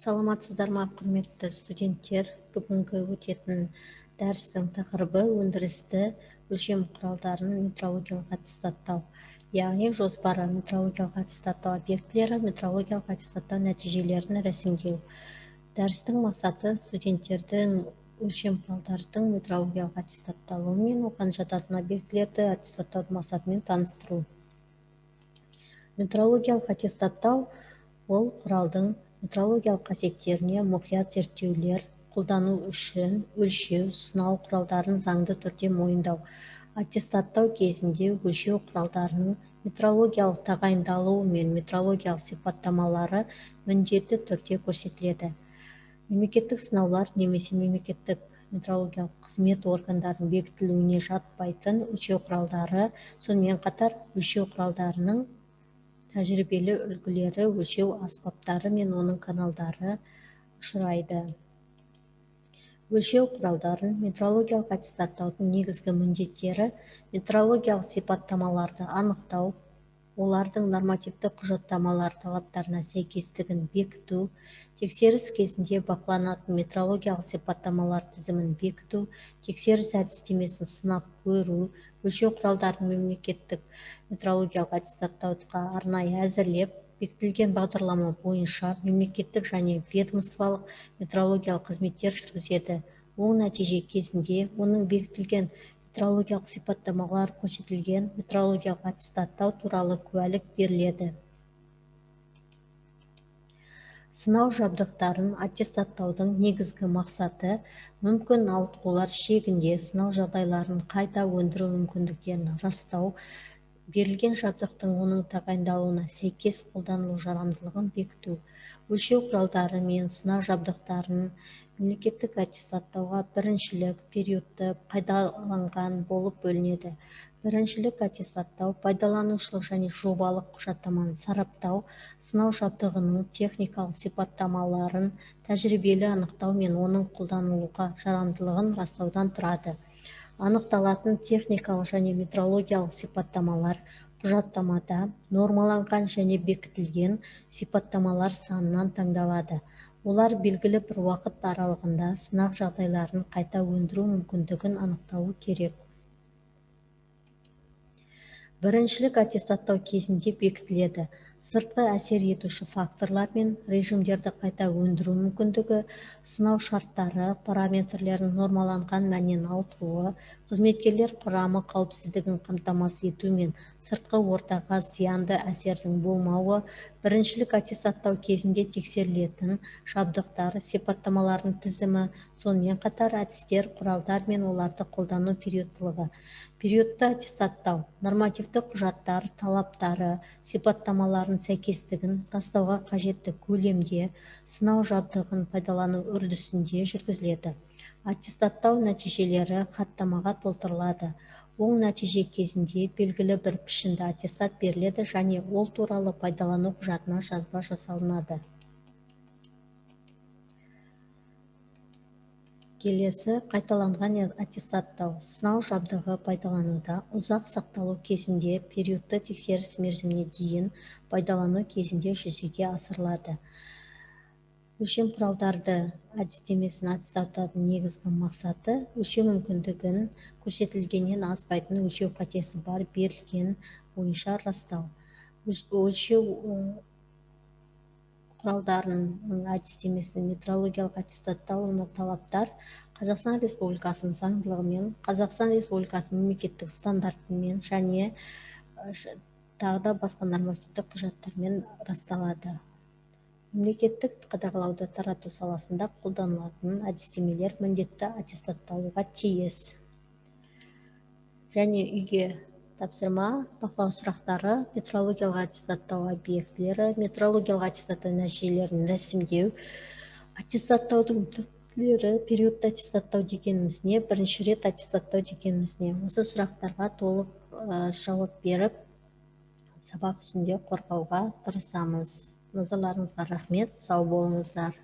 Саламатсыздар ма, құрметті студенттер? Бүгінгі өтетін дәрістің тақырыбы өндірісті өлшем құралдарын метрологиялық аттестаттау. Яғни жоспары метрологиялық аттестаттау объектілері, метрологиялық аттестаттау нәтижелерін рәсімдеу. Дәрістің мақсаты студенттердің өлшем құралдардың метрологиялық аттестатталуы мен оған жататын объектілерді аттестаттаудың мақсатымен таныстыру. Метрологиялық аттестаттау ол құралдың метрологиялық қасиеттеріне мұқият зерттеулер қолдану үшін өлшеу, сынау құралдарын заңды түрде мойындау. Аттестаттау кезінде өлшеу құралдарының метрологиялық тағайындалуы мен метрологиялық сипаттамалары міндетті түрде көрсетіледі. Мемлекеттік сынаулар немесе мемлекеттік метрологиялық қызмет органдарының бекітілуіне жатпайтын өлшеу құралдары, сонымен қатар өлшеу құралдарының тәжірибелі үлгілері, өлшеу аспаптары мен оның каналдары ұшырайды. Өлшеу құралдарын метрологиялық аттестаттаудың негізгі міндеттері метрологиялық сипаттамаларды анықтау, олардың нормативті құжаттамалар талаптарына сәйкестігін бекіту, тексеріс кезінде бақыланатын метрологиялық сипаттамалар тізімін бекіту, тексеріс әдістемесін сынап көру, өлшеу құралдарын мемлекеттік метрологиялық аттестаттауға арнайы әзірлеп, бекітілген бағдарлама бойынша мемлекеттік және ведомстволық метрологиялық қызметтер жүргізеді. Оң нәтиже кезінде оның бекітілген метрологиялық сипаттамалар көрсетілген метрологиялық аттестаттау туралы куәлік беріледі. Сынау жабдықтарын аттестаттаудың негізгі мақсаты мүмкін ауытқулар шегінде сынау жағдайларын қайта өндіру мүмкіндіктерін растау, берілген жабдықтың оның тағайындалуына сәйкес қолданылу жарамдылығын бекіту. Өлшеу құралдары мен сынау жабдықтарын мемлекеттік аттестаттауға біріншілік периодты пайдаланған болып бөлінеді. Біріншілік аттестаттау, пайдаланушылық және жобалық құжаттаманы сараптау, сынау жабдығының техникалық сипаттамаларын тәжірибелі анықтау мен оның қолданылуға жарамдылығын растаудан тұрады. Анықталатын техникалық және метрологиялық сипаттамалар құжаттамада нормаланған және бекітілген сипаттамалар санынан таңдалады. Олар белгілі бір уақыт аралығында сынақ жағдайларын қайта өндіру мүмкіндігін анықтауы керек. Біріншілік аттестаттау кезінде бекітіледі. Сыртқы әсер етуші факторлар мен режимдерді қайта өндіру мүмкіндігі, сынау шарттары, параметрлерінің нормаланған мәннен ауытқуы, қызметкерлер құрамы қауіпсіздігін қамтамасыз ету мен сыртқы ортаға зиянды әсердің болмауы, біріншілік аттестаттау кезінде тексерілетін жабдықтар, сипаттамалардың тізімі, сонымен қатар әдістер, құралдар мен оларды қолдану периодтылығы. Периодты аттестаттау, нормативті құжаттар, талаптары, сипаттамаларын сәйкестігін растауға қажетті көлемде, сынау жабдығын пайдалану үрдісінде жүргізіледі. Аттестаттау нәтижелері хаттамаға толтырылады. Оң нәтиже кезінде белгілі бір пішінді аттестат беріледі және ол туралы пайдалану құжатына жазба жасалынады. Келесі қайталанған аттестаттау. Сынау жабдығы пайдалануда ұзақ сақталу кезінде периодты тексеріс мерзіміне дейін пайдалану кезінде жүзеге асырылады. Өлшем құралдарды әдістемесін аттестаттаудың негізгі мақсаты өлшеу мүмкіндігін көрсетілгеннен аспайтын өлшеу қатесі бар берілген бойынша растау. Өлшеу құралдарының әдістемесінің метрологиялық аттестаттауына талаптар Қазақстан Республикасының заңдылығымен, Қазақстан Республикасының мемлекеттік стандартымен және тағы басқа нормативтік құжаттармен расталады. Мемлекеттік қадағалауды тарату саласында қолданылатын әдістемелер міндетті аттестатталуға тиіс. Және үйге тапсырма, бақылау сұрақтары, метрологиялық аттестаттау объектілері, метрологиялық аттестаттау нәтижелерін рәсімдеу, аттестаттаудың түрлері, периодты аттестаттау дегеніміз не, бірінші рет аттестаттау дегеніміз не. Осы сұрақтарға толық жауап беріп, сабақ үстінде қорғауға тырысамыз. Назарларыңызға рахмет, сау болыңыздар.